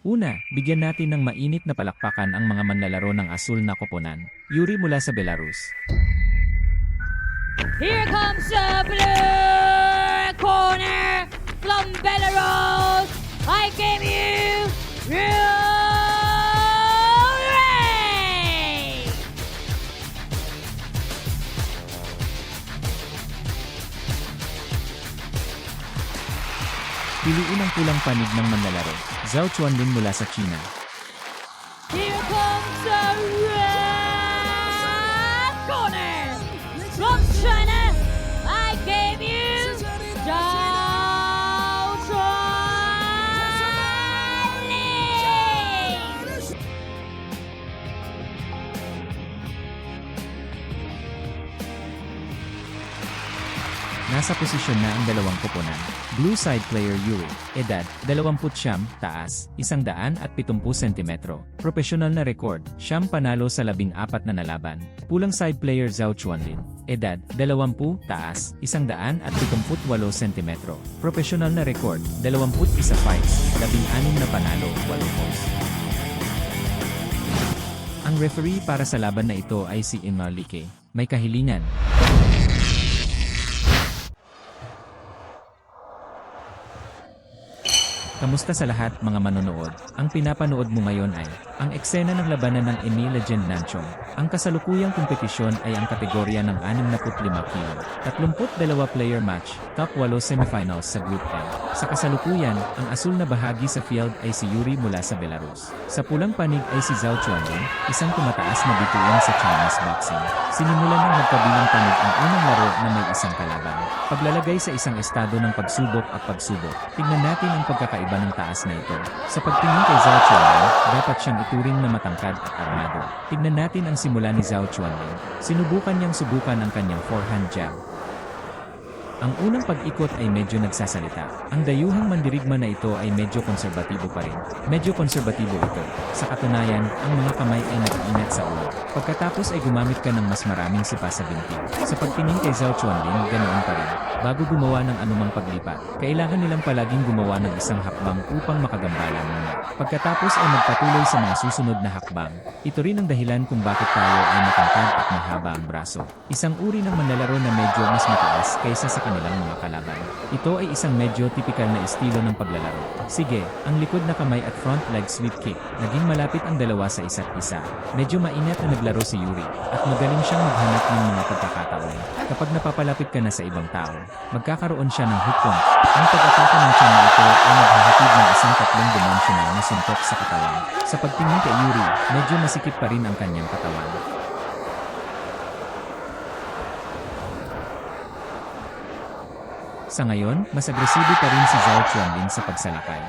Una, bigyan natin ng mainit na palakpakan ang mga manlalaro ng asul na koponan. Yuri mula sa Belarus. Here comes the blue corner from Belarus. I gave you Ray! Piliin ang pulang panig ng manlalaro. Zhao Chuanlin mula sa China. Here comes the red corner from China. I gave you Zhao Chuanlin. Nasa posisyon na ang dalawang koponan. Blue side player Yuri, edad, 20 taas, 170 cm. Profesional na record, siyam panalo sa 14 na nalaban. Pulang side player Zhao Chuanlin, edad, 20 taas, 178 cm. Profesional na record, 21 fights, 16 na panalo, 8 loss. Ang referee para sa laban na ito ay si Imar Like. May kahilingan. Kamusta sa lahat mga manonood? Ang pinapanood mo ngayon ay ang eksena ng labanan ng Emi Legend Nanchong. Ang kasalukuyang kompetisyon ay ang kategorya ng 65 kilo. 32 player match, top 8 semifinals sa Group L. Sa kasalukuyan, ang asul na bahagi sa field ay si Yuri mula sa Belarus. Sa pulang panig ay si Zhao Chuanlin, isang tumataas na bituin sa Chinese boxing. Sinimulan ng magkabilang panig ang unang laro na may isang kalaban. Paglalagay sa isang estado ng pagsubok at pagsubok, tignan natin ang pagkakaiba ng taas na ito. Sa pagtingin kay Zhao Chuanlin, dapat siyang ituring na matangkad at armado. Tignan natin ang simula ni Zhao Chuanlin. Sinubukan niyang subukan ang kanyang forehand jab. Ang unang pag-ikot ay medyo nagsasalita. Ang dayuhang mandirigma na ito ay medyo konserbatibo pa rin. Medyo konserbatibo ito. Sa katunayan, ang mga kamay ay nag-iinat sa ulo. Pagkatapos ay gumamit ka ng mas maraming sipa sa binti. Sa pagtingin kay Zhao Chuanlin, ganoon pa rin. Bago gumawa ng anumang paglipat, kailangan nilang palaging gumawa ng isang hakbang upang makagambalan muna. Pagkatapos ay magpatuloy sa mga susunod na hakbang. Ito rin ang dahilan kung bakit tayo ay matangkad at mahaba ang braso. Isang uri ng manlalaro na medyo mas mataas kaysa sa kanilang mga kalaban. Ito ay isang medyo tipikal na estilo ng paglalaro. Sige, ang likod na kamay at front leg sweep kick. Naging malapit ang dalawa sa isa't isa. Medyo mainat na naglaro si Yuri, at magaling siyang maghanap ng mga pagkakataon. Kapag napapalapit ka na sa ibang tao, magkakaroon siya ng hook point. Ang pag-atake ng tiyan na ito ay maghahatid ng isang tatlong dimensional na suntok sa katawan. Sa pagtingin kay Yuri, medyo masikip pa rin ang kanyang katawan. Sa ngayon, mas agresibo pa rin si Zhao Chuanlin sa pagsalakay.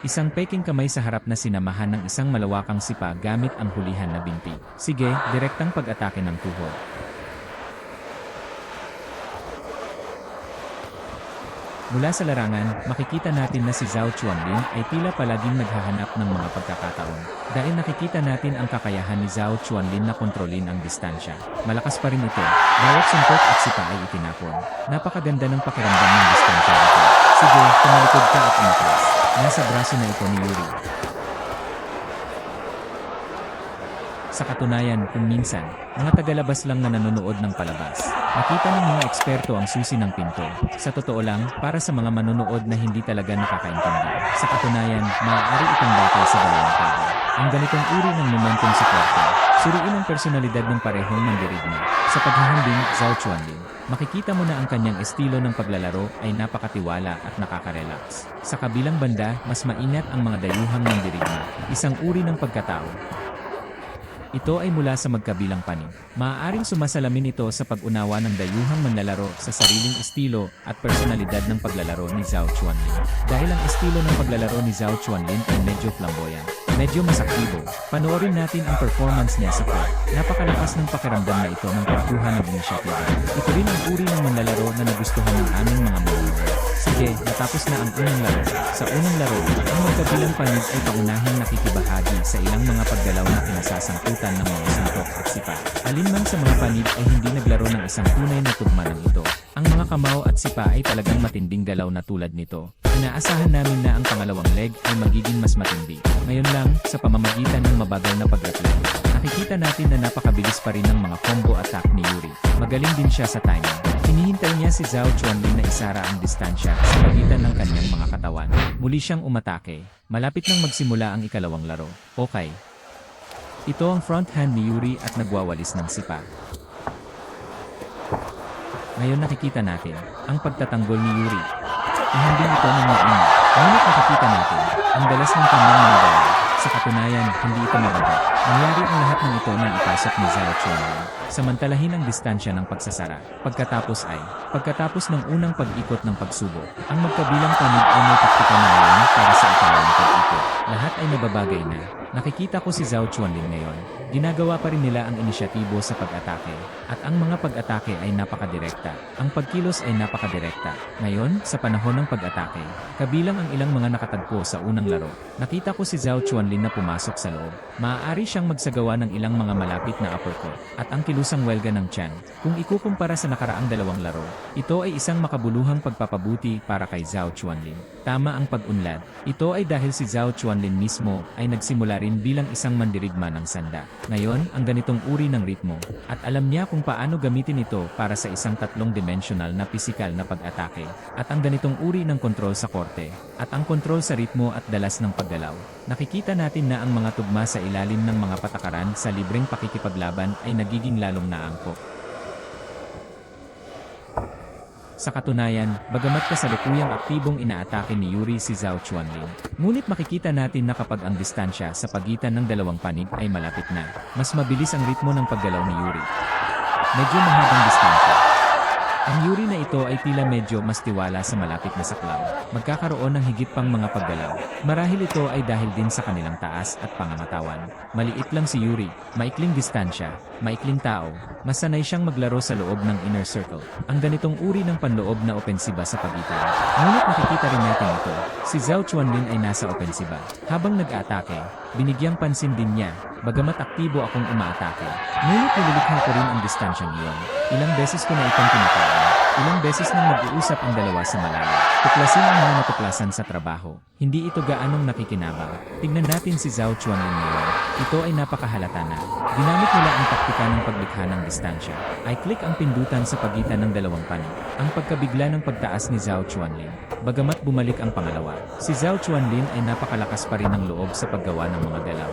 Isang peking kamay sa harap na sinamahan ng isang malawakang sipa gamit ang hulihan na binti. Sige, direktang pag-atake ng tuhod. Mula sa larangan, makikita natin na si Zhao Chuanlin ay tila palaging naghahanap ng mga pagkakataon. Dahil nakikita natin ang kakayahan ni Zhao Chuanlin na kontrolin ang distansya. Malakas pa rin ito. Bawat suntok at sipa ay itinapon. Napakaganda ng pakiramdam ng distansya ito. Sige, tumalikod ka at umatras. Nasa braso na ito ni Yuri. Sa katunayan, kung minsan, mga tagalabas lang na nanonood ng palabas. Nakita ng mga eksperto ang susi ng pinto. Sa totoo lang, para sa mga manonood na hindi talaga nakakaintindi. Sa katunayan, maaari itong batay sa dalawang tao. Ang ganitong uri ng momentum sa kwarto, suriin ang personalidad ng parehong mandirigma. Sa paghahambing, Zhao Chuanlin, makikita mo na ang kanyang estilo ng paglalaro ay napakatiwala at nakaka-relax. Sa kabilang banda, mas maingat ang mga dayuhang mandirigma, isang uri ng pagkatao. Ito ay mula sa magkabilang panig. Maaaring sumasalamin ito sa pag-unawa ng dayuhang manlalaro sa sariling estilo at personalidad ng paglalaro ni Zhao Chuanlin. Dahil ang estilo ng paglalaro ni Zhao Chuanlin ay medyo flamboyant, medyo masaktibo. Panoorin natin ang performance niya sa court. Napakalakas ng pakiramdam na ito ng pagkuha ng inisyatiba. Ito rin ang uri ng manlalaro na nagustuhan ng aming mga manonood. Sige, natapos na ang unang laro. Sa unang laro, ang magkabilang panig ay paunahing nakikibahagi sa ilang mga paggalaw na kinasasangkutan ng mga suntok at sipa. Alin man sa mga panib ay hindi naglaro ng isang tunay na tugma ng ito. Ang mga kamao at sipa ay talagang matinding galaw na tulad nito. Inaasahan namin na ang pangalawang leg ay magiging mas matindi. Ngayon lang, sa pamamagitan ng mabagal na pag-reply, nakikita natin na napakabilis pa rin ng mga combo attack ni Yuri. Magaling din siya sa timing. Hinihintay niya si Zhao Chuanlin na isara ang distansya sa pagitan ng kanyang mga katawan. Muli siyang umatake. Malapit nang magsimula ang ikalawang laro. Okay. Ito ang front hand ni Yuri at nagwawalis ng sipa. Ngayon nakikita natin ang pagtatanggol ni Yuri. Ihambing ito ng mainit. Ngunit nakikita natin ang dalas ng kanyang mga galaw. Sa katunayan, hindi ito mabaga. Nangyari ang lahat ng ito nang ipasok ni Zhao Chuanlin. Samantalahin ang distansya ng pagsasara. Pagkatapos ng unang pag-ikot ng pagsubok, ang magkabilang panig ay may taktika na ngayon para sa ikalawang pag-ikot. Lahat ay nababagay na. Nakikita ko si Zhao Chuanlin ngayon. Ginagawa pa rin nila ang inisyatibo sa pag-atake. At ang mga pag-atake ay napakadirekta. Ang pagkilos ay napakadirekta. Ngayon, sa panahon ng pag-atake, kabilang ang ilang mga nakatagpo sa unang laro, nakita ko si Zhao Chuanlin na pumasok sa loob. Maaari siyang magsagawa ng ilang mga malapit na uppercut at ang kilusang welga ng tiyan. Kung ikukumpara sa nakaraang dalawang laro, ito ay isang makabuluhang pagpapabuti para kay Zhao Chuanlin. Tama ang pag-unlad. Ito ay dahil si Zhao Chuanlin mismo ay nagsimula rin bilang isang mandirigma ng sanda. Ngayon, ang ganitong uri ng ritmo, at alam niya kung paano gamitin ito para sa isang tatlong-dimensional na pisikal na pag-atake, at ang ganitong uri ng kontrol sa korte, at ang kontrol sa ritmo at dalas ng paggalaw. Nakikita natin na ang mga tugma sa ilalim ng mga patakaran sa libreng pakikipaglaban ay nagiging lalong naangkop. Sa katunayan, bagamat kasalukuyang aktibong inaatake ni Yuri si Zhao Chuanlin, ngunit makikita natin na kapag ang distansya sa pagitan ng dalawang panig ay malapit na, mas mabilis ang ritmo ng paggalaw ni Yuri. Medyo mahabang distansya. Ang Yuri na ito ay tila medyo mas tiwala sa malapit na saklaw. Magkakaroon ng higit pang mga paggalaw. Marahil ito ay dahil din sa kanilang taas at pangangatawan. Maliit lang si Yuri, maikling distansya, maikling tao, masanay siyang maglaro sa loob ng inner circle. Ang ganitong uri ng panloob na opensiba sa pagitan. Ngunit makikita rin natin ito. Si Zhao Chuanlin ay nasa opensiba. Habang nag-aatake, binigyang pansin din niya, bagamat aktibo akong umaatake. Ngunit nililikha ko rin ang distansyang iyon. Ilang beses ko na itong tinatawag. Ilang beses nang mag-uusap ang dalawa sa malayo. Tuklasin ang mga natuklasan sa trabaho. Hindi ito gaanong nakikinabang. Tignan natin si Zhao Chuanlin ngayon. Ito ay napakahalata na. Ginamit nila ang taktika ng paglikha ng distansya. I-click ang pindutan sa pagitan ng dalawang panig. Ang pagkabigla ng pagtaas ni Zhao Chuanlin. Bagamat bumalik ang pangalawa, si Zhao Chuanlin ay napakalakas pa rin ng loob sa paggawa ng mga galaw.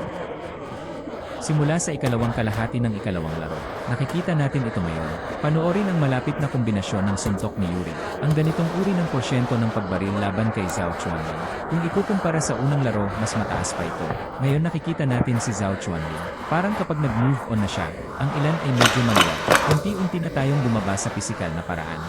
Simula sa ikalawang kalahati ng ikalawang laro, nakikita natin ito ngayon. Panoorin ang malapit na kombinasyon ng suntok ni Yuri. Ang ganitong uri ng porsyento ng pagbaril laban kay Zhao Chuanlin. Kung ikukumpara sa unang laro, mas mataas pa ito. Ngayon nakikita natin si Zhao Chuanlin. Parang kapag nag-move on na siya, ang ilan ay medyo maluwag. Unti-unti na tayong bumaba sa pisikal na paraan.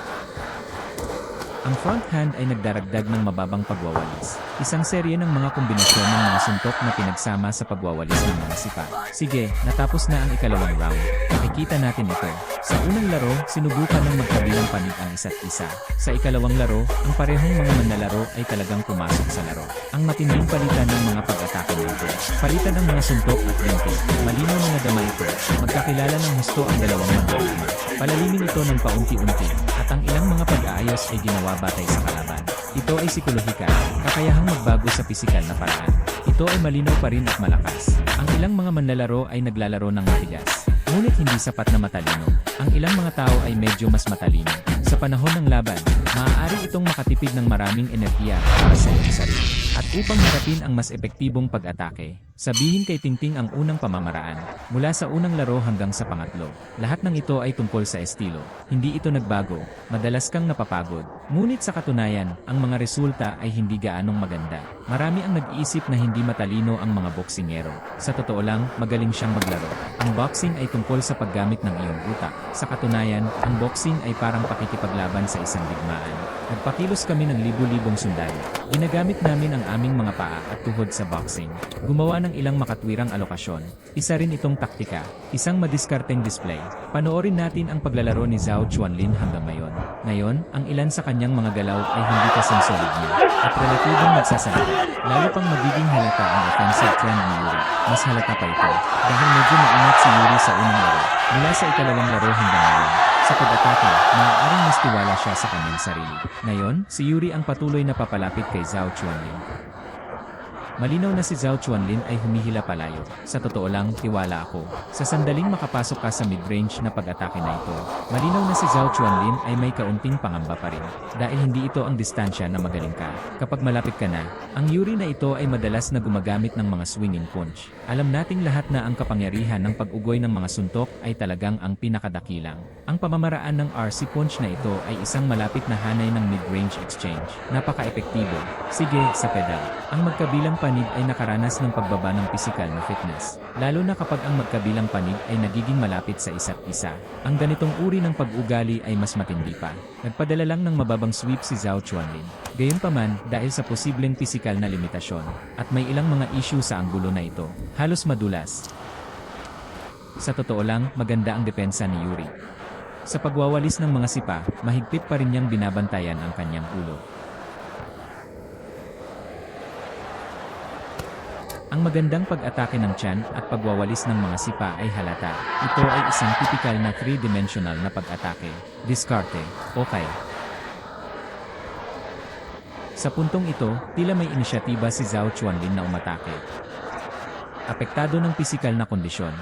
Ang front hand ay nagdaragdag ng mababang pagwawalis. Isang serye ng mga kombinasyon ng mga suntok na pinagsama sa pagwawalis ng mga sipa. Sige, natapos na ang ikalawang round. Nakikita natin ito. Sa unang laro, sinubukan ng magkabilang panig ang isa't isa. Sa ikalawang laro, ang parehong mga manlalaro ay talagang pumasok sa laro. Ang matinding palitan ng mga pag-atake nito. Palitan ng mga suntok at limpi. Malinaw na nadama ito. Magkakilala ng husto ang dalawang manlalaro. Palalimin ito ng paunti-unti. At ang ilang mga pag-aayos ay ginawa batay sa kalaban. Ito ay psikolohikal, kakayahang magbago sa pisikal na paraan. Ito ay malinaw pa rin at malakas. Ang ilang mga manlalaro ay naglalaro ng matigas, ngunit hindi sapat na matalino. Ang ilang mga tao ay medyo mas matalino. Sa panahon ng laban, maaari itong makatipid ng maraming enerhiya para sa iyong sarili. At upang harapin ang mas epektibong pag-atake, sabihin kay Tingting ang unang pamamaraan, mula sa unang laro hanggang sa pangatlo. Lahat ng ito ay tungkol sa estilo. Hindi ito nagbago, madalas kang napapagod. Ngunit sa katunayan, ang mga resulta ay hindi gaanong maganda. Marami ang nag-iisip na hindi matalino ang mga boksingero. Sa totoo lang, magaling siyang maglaro. Ang boxing ay tungkol sa paggamit ng iyong utak. Sa katunayan, ang boxing ay parang pakikipaglaban sa isang digmaan. Nagpakilos kami ng libu-libong sundalo. Ginagamit namin ang aming mga paa at tuhod sa boxing. Gumawa ng ilang makatwirang alokasyon. Isa rin itong taktika, isang madiskarteng display. Panoorin natin ang paglalaro ni Zhao Chuanlin hanggang ngayon. Ngayon, ang ilan sa kanyang mga galaw ay hindi kasing solid niya at relatibong nagsasalita. Lalo pang magiging halata ang offensive trend ni Yuri. Mas halata pa ito dahil medyo maingat si Yuri sa unang laro. Mula Mula sa ikalawang laro hanggang ngayon, sa pag-atake, maaaring mas tiwala siya sa kanyang sarili. Ngayon, si Yuri ang patuloy na papalapit kay Zhao Chuanlin. Malinaw na si Zhao Chuanlin ay humihila palayo. Sa totoo lang, tiwala ako. Sa sandaling makapasok ka sa mid-range na pag-atake na ito, malinaw na si Zhao Chuanlin ay may kaunting pangamba pa rin. Dahil hindi ito ang distansya na magaling ka. Kapag malapit ka na, ang Yuri na ito ay madalas na gumagamit ng mga swinging punch. Alam nating lahat na ang kapangyarihan ng pag-ugoy ng mga suntok ay talagang ang pinakadakilang. Ang pamamaraan ng RC punch na ito ay isang malapit na hanay ng mid-range exchange. Napaka-epektibo. Sige, sa pedal. Ang magkabilang panig ay nakaranas ng pagbaba ng pisikal na fitness. Lalo na kapag ang magkabilang panig ay nagiging malapit sa isa't isa. Ang ganitong uri ng pag-ugali ay mas matindi pa. Nagpadala lang ng mababang sweep si Zhao Chuanlin. Gayunpaman, dahil sa posibleng pisikal na limitasyon, at may ilang mga issue sa anggulo na ito, halos madulas. Sa totoo lang, maganda ang depensa ni Yuri. Sa pagwawalis ng mga sipa, mahigpit pa rin niyang binabantayan ang kanyang ulo. Ang magandang pag-atake ng tiyan at pagwawalis ng mga sipa ay halata. Ito ay isang tipikal na 3-dimensional na pag-atake. Diskarte. Okay. Sa puntong ito, tila may inisyatiba si Zhao Chuanlin na umatake. Apektado ng pisikal na kondisyon.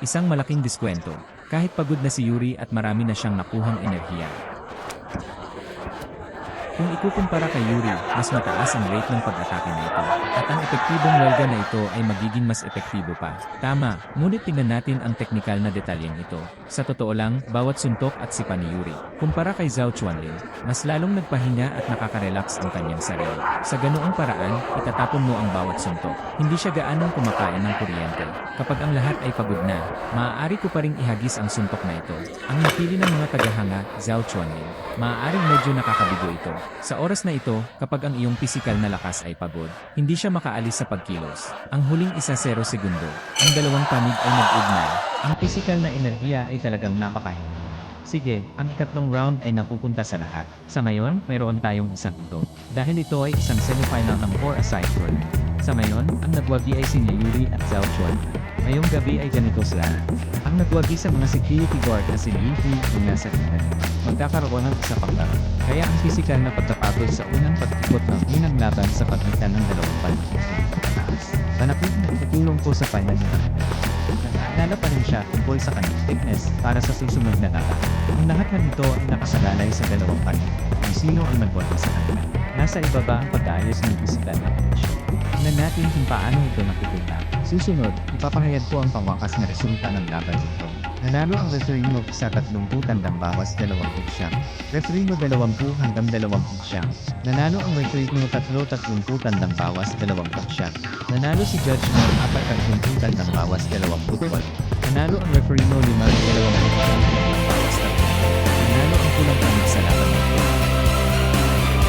Isang malaking diskwento. Kahit pagod na si Yuri at marami na siyang nakuhang enerhiya. Kung ikukumpara kay Yuri, mas mataas ang rate ng pag-atake na ito. At ang epektibong welga na ito ay magiging mas epektibo pa. Tama, ngunit tingnan natin ang teknikal na detalyeng ito. Sa totoo lang, bawat suntok at sipa ni Yuri, kumpara kay Zhao Chuanlin, mas lalong nagpahinga at nakaka-relax ang kanyang sarili. Sa ganoong paraan, itatapon mo ang bawat suntok. Hindi siya gaanong kumakain ng kuryente. Kapag ang lahat ay pagod na, maaari ko pa ring ihagis ang suntok na ito. Ang napili ng mga tagahanga, Zhao Chuanlin, maaaring medyo nakakabigo ito. Sa oras na ito, kapag ang iyong pisikal na lakas ay pagod, hindi siya makaalis sa pagkilos. Ang huling 1-0 segundo, ang dalawang panig ay nag-ugnay. Ang pisikal na enerhiya ay talagang napakahingi. Sige, ang ikatlong round ay napupunta sa lahat. Sa ngayon, mayroon tayong isang ito. Dahil ito ay isang semifinal ng 4-a-side tournament. Sa ngayon, ang nagwagi ay si Yuri at Zhao Chuanlin. Ngayong gabi ay ganito sila. Ang nagwagi sa mga security guard na si Li Hui ang nasa gitna. Magkakaroon ng isa pang laro. Kaya ang pisikal na pagkapagod sa unang pag-ikot ng unang laban sa pagitan ng dalawang panig. Panapit na tutulong po sa pananalitan. Naalala pa rin siya tungkol sa kanyang fitness para sa susunod na laban. Ang lahat na nito ay nakasalalay sa dalawang panig. Kung sino ang nagwagi sa kanila. Nasa ibaba ang pag-aayos ng pisikal na kondisyon. Tingnan natin kung paano ito napupunta. Susunod, ipapahayag ko ang pangwakas na resulta ng laban nito. Nanalo ang referee mo sa 30 tandang bawas 20 siyang. Referee mo 20 hanggang 20 siyang. Nanalo ang referee mo 30 tandang bawas 20 siyang. Nanalo si judge mo 4 tandang bawas 20. Nanalo ang referee mo 5